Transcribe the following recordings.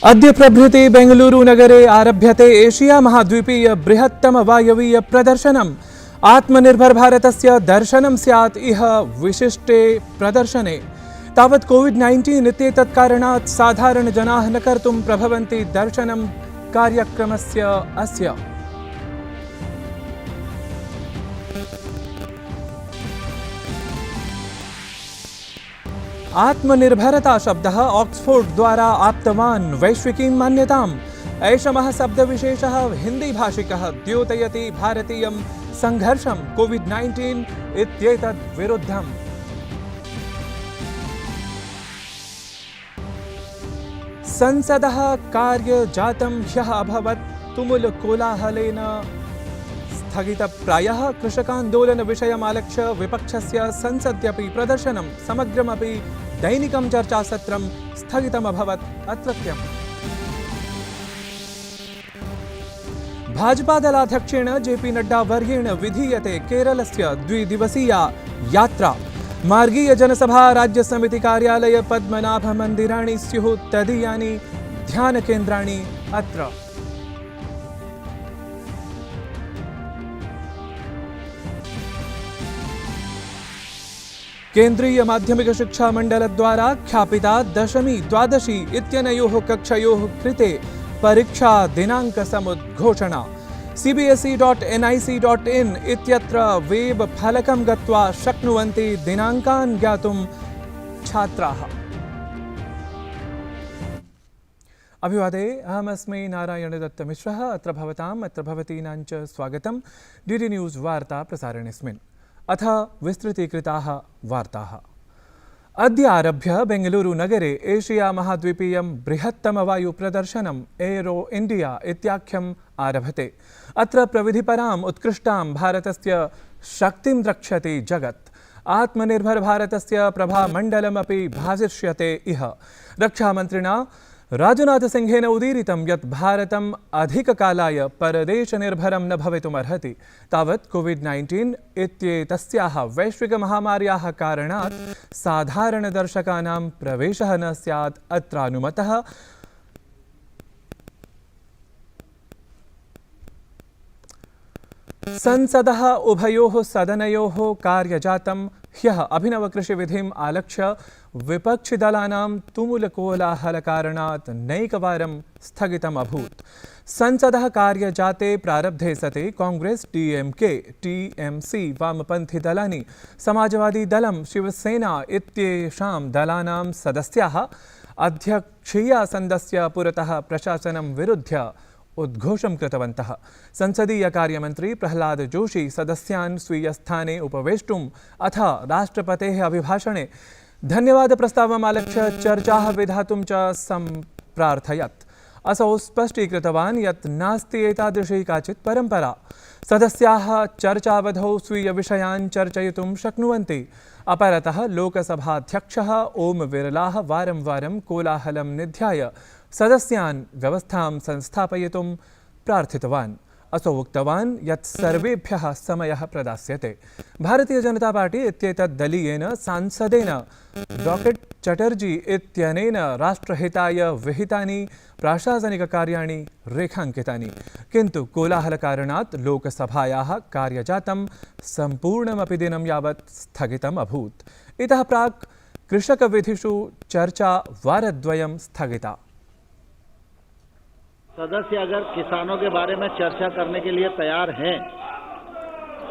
अद्य प्रभृति बेंगलुरुनगरे आरभ्यते एशिया महाद्वीपीय बृहत्तम वायवीय प्रदर्शनम्। आत्मनिर्भर भारतस्य दर्शनं स्यात् इह विशिष्टे प्रदर्शने। तावत् कोविड-19 इत्येतत् कारणात् साधारणजनाः न कर्तुं प्रभवन्ति दर्शनं कार्यक्रमस्य अस्य। आत्मनिर्भरता शब्दः ऑक्सफोर्ड द्वारा आप्तवान् वैश्विकीं मान्यताम्। ऐषमः शब्दविशेषः हिन्दीभाषिकः द्योतयति भारतीयं संघर्षं कोविड-19 इत्येतद् विरुद्धम्। संसदः कार्यजातं ह्यः अभवत् तुमुलकोलाहलेन स्थगितप्रायः। कृषकान्दोलन विषयमालक्ष्य विपक्षस्य संसद्यपि प्रदर्शनं समग्रमपि दैनिकं चर्चासत्रं स्थगितमभवत् अत्रत्यम्। भाजपादलाध्यक्षेण जेपी नड्डा वर्येण विधीयते केरलस्य द्विदिवसीया यात्रा। मार्गीय जनसभा राज्य समिति कार्यालय पद्मनाभ मंदिराणि स्युः तदीयानि ध्यानकेन्द्राणि अत्र। केन्द्रीय माध्यमिक शिक्षा मंडल द्वारा ख्यापिता दशमी द्वादशी इत्यनयोः कक्षयोः कृते परीक्षा दिनांक समुद्घोषणा। cbse.nic.in इत्यत्र वेब फलकं गत्वा शक्नुवन्ति दिनाङ्कान् ज्ञातुं छात्राः। अभिवादे, अहमस्मि नारायणदत्तमिश्रः। अत्र भवताम् अत्र भवतीनां च स्वागतं डीडी न्यूज़ वार्ता प्रसारणेऽस्मिन्। अथ विस्तृतीकृताः वार्ताः। अद्य आरभ्य बेंगलुरुनगरे एशिया महाद्वीपीयं बृहत्तमवायुप्रदर्शनम् एरो इण्डिया इत्याख्यम् आरभते। अत्र प्रविधिपराम् उत्कृष्टां भारतस्य शक्तिं द्रक्ष्यति जगत्। आत्मनिर्भर भारतस्य प्रभामण्डलमपि भासिष्यते इह। रक्षामन्त्रिणा राजनाथ सिंहेन उदीरितं यत् भारतम् अधिककालाय परदेशनिर्भरं न भवितुमर्हति। तावत् कोविड-19 इत्येतस्याः वैश्विकमहामार्याः कारणात् साधारणदर्शकानां प्रवेशः न स्यात् अत्रानुमतः। संसदः उभयोः सदनयोः कार्यजातं ह्यः अभिनवकृषिविधिम् आलक्ष्य विपक्षिदलानां तुमुलकोलाहलकारणात् नैकवारं स्थगितम् अभूत्। संसदः कार्यजाते प्रारब्धे सति कांग्रेस, डीएमके, टीएमसी, वामपन्थीदलानि, समाजवादी दलं, शिवसेना इत्येषां दलानां सदस्याः अध्यक्षीयासन्दस्य पुरतः प्रशासनं विरुध्य उद्घोषं कृतवन्तः। संसदीय कार्यमन्त्री प्रह्लाद जोशी सदस्यान् स्वीयस्थाने उपवेष्टुम् अथ राष्ट्रपतेः अभिभाषणे धन्यवाद प्रस्तावमालक्ष्य चर्चाः विधातुं च सम्प्रार्थयत्। असौ स्पष्टीकृतवान् यत् नास्ति एतादृशी काचित् परम्परा। सदस्याः चर्चावधौ स्वीयविषयान् चर्चयितुं शक्नुवन्ति। अपरतः लोकसभाध्यक्षः ओम बिरलाः वारं वारं कोलाहलं निध्याय सदस्यान् व्यवस्थां संस्थापयितुं प्रार्थितवान्। असौ उक्तवान् यत् सर्वेभ्यः समयः प्रदास्यते। भारतीय जनता पार्टी इत्येतत् दलीयेन सांसदेन रॉकेट चटर्जी इत्यनेन राष्ट्रहिताय विहितानि प्राशासनिककार्याणि रेखाङ्कितानि, किन्तु कोलाहलकारणात् लोकसभायाः कार्यजातं सम्पूर्णमपि दिनं यावत् स्थगितम् अभूत्। इतः प्राक् कृषकविधिषु चर्चा वारद्वयं स्थगिता। सदस्य अगर किसानों के बारे में चर्चा करने के लिए तैयार हैं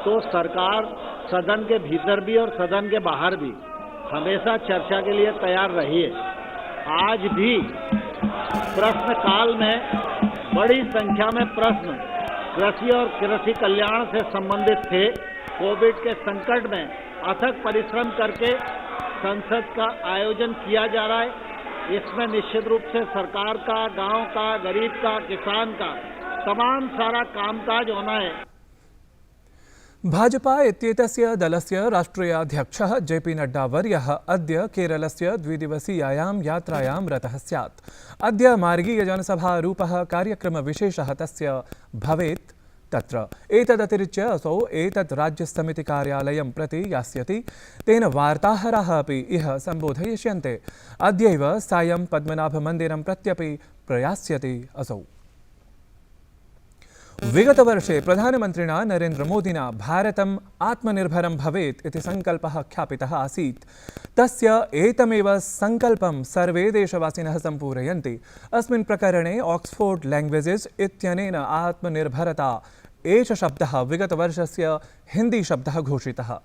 तो सरकार सदन के भीतर भी और सदन के बाहर भी हमेशा चर्चा के लिए तैयार रही है। आज भी प्रश्नकाल में बड़ी संख्या में प्रश्न कृषि और कृषि कल्याण से संबंधित थे। कोविड के संकट में अथक परिश्रम करके संसद का आयोजन किया जा रहा है। इसमें निश्चित रूप से सरकार का, गांव का, गरीब का, किसान का तमाम सारा कामकाज होना है। भाजपा इत्येतस्य दलस्य राष्ट्रीयाध्यक्षः जेपी नड्डा वर्यः अद्य केरलस्य द्विदिवसीयायां यात्रायां रतः स्यात्। अद्य मार्गीय जनसभारूपः कार्यक्रमविशेषः तस्य भवेत्। तत्र एतदतिरिच्य असौ एतत् राज्यसमितिकार्यालयं प्रति यास्यति। तेन वार्ताहराः अपि इह सम्बोधयिष्यन्ते। अद्यैव सायं पद्मनाभमन्दिरं प्रत्यपि प्रयास्यति असौ। विगतवर्षे प्रधानमन्त्रिणा नरेन्द्रमोदिना भारतम् आत्मनिर्भरं भवेत् इति सङ्कल्पः ख्यापितः आसीत्। तस्य एतमेव सङ्कल्पं सर्वे देशवासिनः सम्पूरयन्ति। अस्मिन् प्रकरणे ऑक्सफोर्ड लैंग्वेजेस् इत्यनेन आत्मनिर्भरता एष शब्दः विगतवर्षस्य हिन्दी शब्दः घोषितः।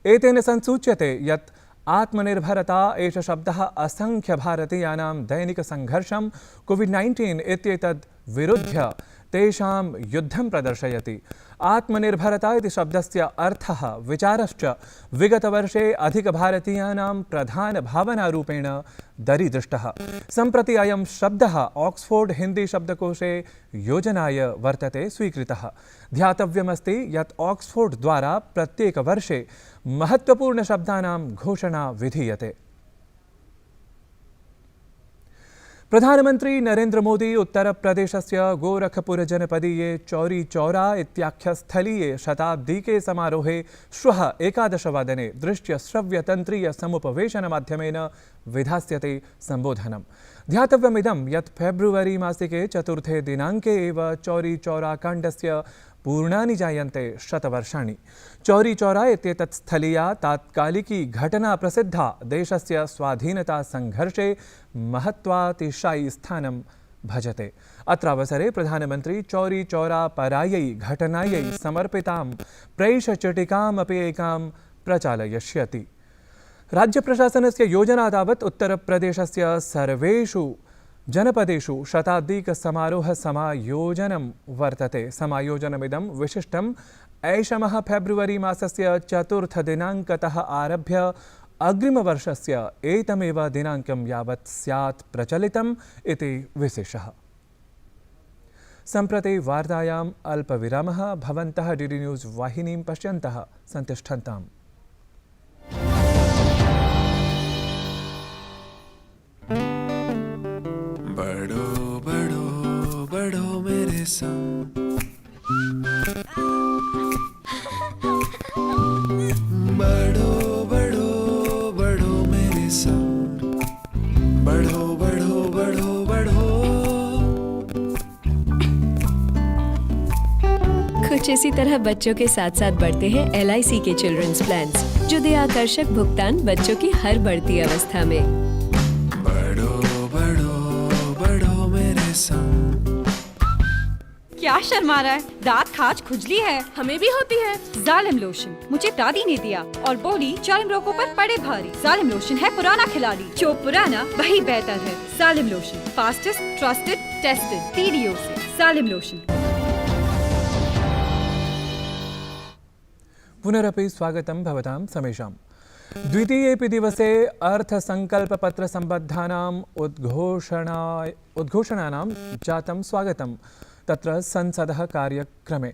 एतेन संसूच्यते यत् आत्मनिर्भरता एष शब्दः असङ्ख्यभारतीयानां दैनिकसङ्घर्षं कोविड-19 इत्येतद् विरुध्य तेषां युद्धं प्रदर्शयति। आत्मनिर्भरता इति शब्दस्य अर्थः विचारश्च विगतवर्षे अधिकभारतीयानां प्रधानभावनारूपेण दरीदृष्टः। सम्प्रति अयं शब्दः ऑक्सफोर्ड हिन्दी शब्दकोशे योजनाय वर्तते स्वीकृतः। ध्यातव्यमस्ति यत् ऑक्सफोर्ड द्वारा प्रत्येकवर्षे महत्त्वपूर्णशब्दानां घोषणा विधीयते। प्रधानमन्त्री नरेन्द्र मोदी उत्तरप्रदेशस्य गोरखपुर जनपदीये चौरी चौरा इत्याख्यस्थलीये शताब्दीके समारोहे श्वः 11 वादने दृश्यश्रव्यतन्त्रीय समुपवेशनमाध्यमेन विधास्यते सम्बोधनम्। ध्यातव्यमिदं यत् फेब्रुवरी मासिके 4 दिनाङ्के एव चौरी चौरा काण्डस्य पूर्णानि जायन्ते शतवर्षाणि। चौरी चौरा इत्येतत् स्थलीया तात्कालिकी घटना प्रसिद्धा देशस्य स्वाधीनता संघर्षे महत्वातिशायि स्थानं भजते। अत्रावसरे प्रधानमन्त्री चौरी चौरा परायै घटनायै समर्पितां प्रैषचिटिकामपि एकां प्रचालयिष्यति। राज्यप्रशासनस्य योजना तावत् उत्तरप्रदेशस्य सर्वेषु जनपदेषु शताब्दीकसमारोह समायोजनं वर्तते। समायोजनमिदं विशिष्टम् ऐषमः फेब्रुवरी मासस्य 4 दिनाङ्कतः आरभ्य अग्रिमवर्षस्य एतमेव दिनाङ्कं यावत् स्यात् प्रचलितम् इति विशेषः। सम्प्रति वार्तायाम् अल्पविरामः। भवन्तः डीडी न्यूज़ वाहिनीं पश्यन्तः सन्तिष्ठन्ताम्। बढ़ो बढ़ो बढ़ो मेरे संग, बढ़ो बढ़ो बढ़ो मेरे संग, बढ़ो बढ़ो बढ़ो बढ़ो। कुछ इसी तरह बच्चों के साथ साथ बढ़ते हैं LIC के चिल्ड्रंस प्लान्स, जो दे आकर्षक भुगतान बच्चों की हर बढ़ती अवस्था में। क्या शर्मा रहा है? दांत खाज खुजली है, हमें भी होती है। जालिम लोशन मुझे दादी ने दिया और बोली चर्म रोगों पर पड़े भारी। जालिम लोशन है पुराना खिलाड़ी, जो पुराना वही बेहतर है। जालिम lotion fastest, trusted, tested TDO से। जालिम लोशन। पुनरपि स्वागतं भवतां समेषाम्। द्वितीयेऽपि दिवसे अर्थसङ्कल्पपत्रसम्बद्धानाम् उद्घोषणानां जातं स्वागतं। तत्र संसदः कार्यक्रमे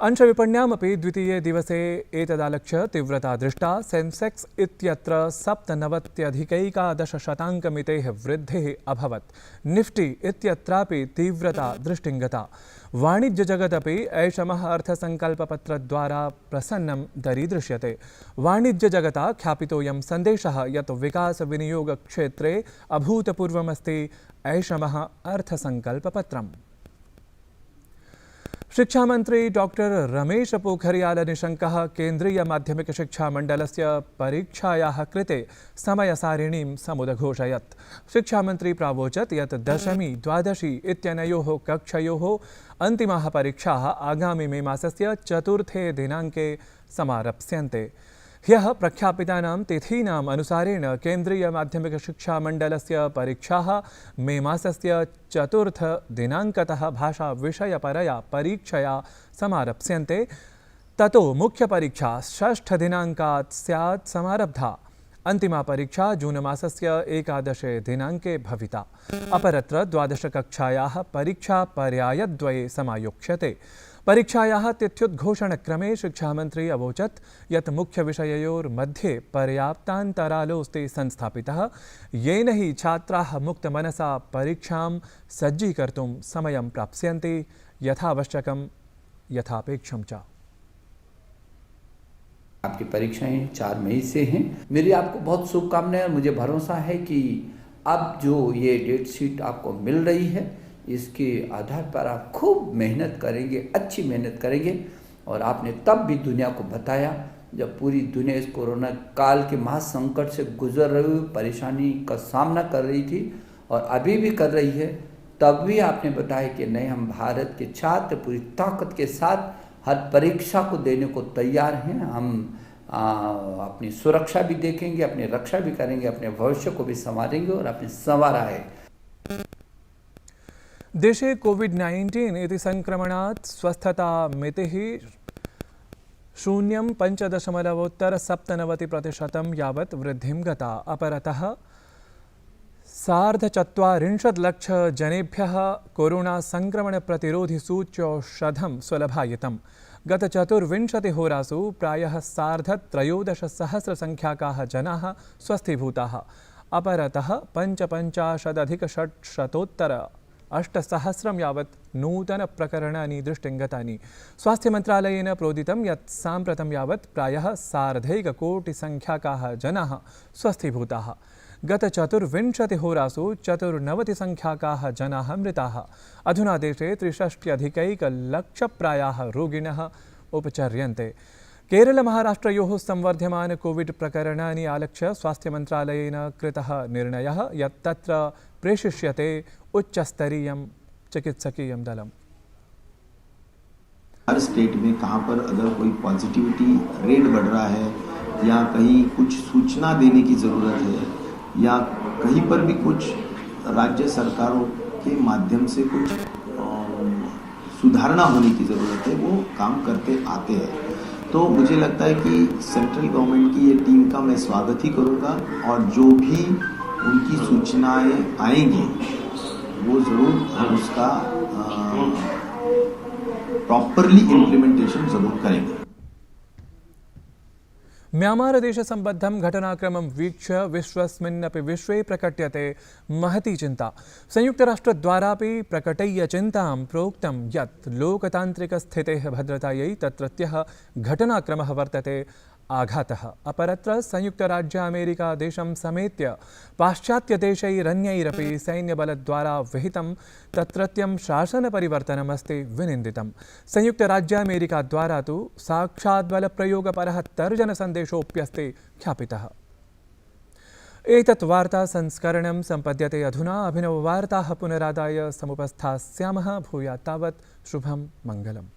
अंशविपण्यामपि द्वितीये दिवसे एतदालक्ष्य तीव्रता दृष्टा। सेन्सेक्स इत्यत्र 97.11% वृद्धिः अभवत्। निफ्टी इत्यत्रापि तीव्रता दृष्टिङ्गता। वाणिज्यजगदपि ऐषमः अर्थसङ्कल्पपत्रद्वारा प्रसन्नं दरीदृश्यते। वाणिज्यजगता ख्यापितोऽयं सन्देशः यत् विकासविनियोगक्षेत्रे अभूतपूर्वमस्ति ऐषमः अर्थसङ्कल्पपत्रम्। शिक्षामंत्री डॉक्टर रमेश पोखरियाल निशंकः केन्द्रीय माध्यमिक शिक्षा मंडलस्य परीक्षायाः कृते समयसारिणीं समुदघोषयत्। शिक्षामंत्री प्रावोचत् यत् 10वी 12वी इत्यनयोः कक्षयोः अन्तिमाः परीक्षाः आगामि मे मासस्य 4 दिनाङ्के समारप्स्यन्ते। ह्यः प्रख्यापितानां तिथीनाम् अनुसारेण केन्द्रीय माध्यमिक शिक्षा मंडलस्य परीक्षाः मे मासस्य 4 दिनाङ्कतः भाषाविषयपरया परीक्षया समारप्स्यन्ते। ततो मुख्यपरीक्षा 6 दिनाङ्कात् स्यात् समारब्धा। अन्तिमा परीक्षा जून मासस्य 11 दिनाङ्के भविता। अपरत्र 12 कक्षायाः परीक्षा पर्यायद्वये समायोक्ष्यते। परीक्षायाः तिथ्युद्घोषणक्रमे शिक्षामंत्री अवोचत् यत् मुख्यविषययोर्मध्ये पर्याप्तान्तरालोऽस्ति संस्थापितः, येन हि छात्राः मुक्तमनसा परीक्षां सज्जीकर्तुं समयं प्राप्स्यन्ति। यथावश्यकं यथापेक्षं च। आपकी परीक्षाएं 4 मई से हैं। मेरी आपको बहुत शुभकामनाएं और मुझे भरोसा है कि अब जो ये डेट शीट आपको मिल रही है इसके आधार पर आप खूब मेहनत करेंगे, अच्छी मेहनत करेंगे। और आपने तब भी दुनिया को बताया जब पूरी दुनिया इस कोरोना काल के महासंकट से गुजर रही हुई परेशानी का सामना कर रही थी और अभी भी कर रही है, तब भी आपने बताया कि नहीं, हम भारत के छात्र पूरी ताकत के साथ हर परीक्षा को देने को तैयार हैं। हम अपनी सुरक्षा भी देखेंगे, अपनी रक्षा भी करेंगे, अपने भविष्य को भी संवारेंगे और अपने संवारा है। देशे कोविड-19 इति संक्रमणात् स्वस्थतामितिः 0.5% यावत् वृद्धिं गता। अपरतः 44 लक्ष जनेभ्यः कोरोना संक्रमण प्रतिरोधि सूच्यौषधं सुलभायितम्। गत 24 होरासु प्रायः 13,सहस्र संख्याकाः जनाः स्वस्थीभूताः। अपरतः 55,600 यावत् नूतन प्रकरणानि दृष्टिं गतानि। स्वास्थ्यमन्त्रालयेन प्रोदितं यत् साम्प्रतं यावत् प्रायः 1.5 कोटि संख्याकाः जनाः स्वस्थीभूताः। गत 24 होरासु 94 संख्याकाः जनाः मृताः। अधुना देशे 63 लक्ष प्रायाः रोगिणः उपचर्यन्ते। केरल-महाराष्ट्रयोः संवर्ध्यमान कोविड प्रकरणानि आलक्ष्य स्वास्थ्यमन्त्रालयेन कृतः निर्णयः यत् तत्र प्रेषिष्यते उच्चस्तरीयं चिकित्सकीयं दलम्। हर स्टेट में कहाँ पर अगर कोई पॉजिटिविटी रेट बढ़ रहा है या कहीं कुछ सूचना देने की ज़रूरत है या कहीं पर भी कुछ राज्य सरकारों के माध्यम से कुछ सुधारना होने की ज़रूरत है, वो काम करते आते हैं। तो मुझे लगता है कि सेंट्रल गवर्नमेंट की ये टीम का मैं स्वागत ही करूँगा और जो भी उनकी सूचनाएं आएंगी वो ज़रूर हम उसका प्रॉपरली इम्प्लीमेंटेशन ज़रूर करेंगे। म्यांमारदेशसम्बद्धं घटनाक्रमं वीक्ष्य विश्वस्मिन्नपि विश्वे प्रकट्यते महती चिन्ता। संयुक्तराष्ट्रद्वारापि प्रकटय्य चिन्तां प्रोक्तं यत् लोकतान्त्रिकस्थितेः भद्रतायै तत्रत्यः घटनाक्रमः वर्तते आघातः। अपरत्र संयुक्तराज्यामेरिकादेशं समेत्य पाश्चात्यदेशैरन्यैरपि सैन्यबलद्वारा विहितं तत्रत्यं शासनपरिवर्तनमस्ति विनिन्दितं। संयुक्तराज्यामेरिकाद्वारा तु साक्षाद्बलप्रयोगपरः तर्जनसन्देशोऽप्यस्ति ख्यापितः। एतत् वार्ता संस्करणं सम्पद्यते अधुना। अभिनववार्ताः पुनरादाय समुपस्थास्यामः। भूयात् तावत् शुभं मङ्गलम्।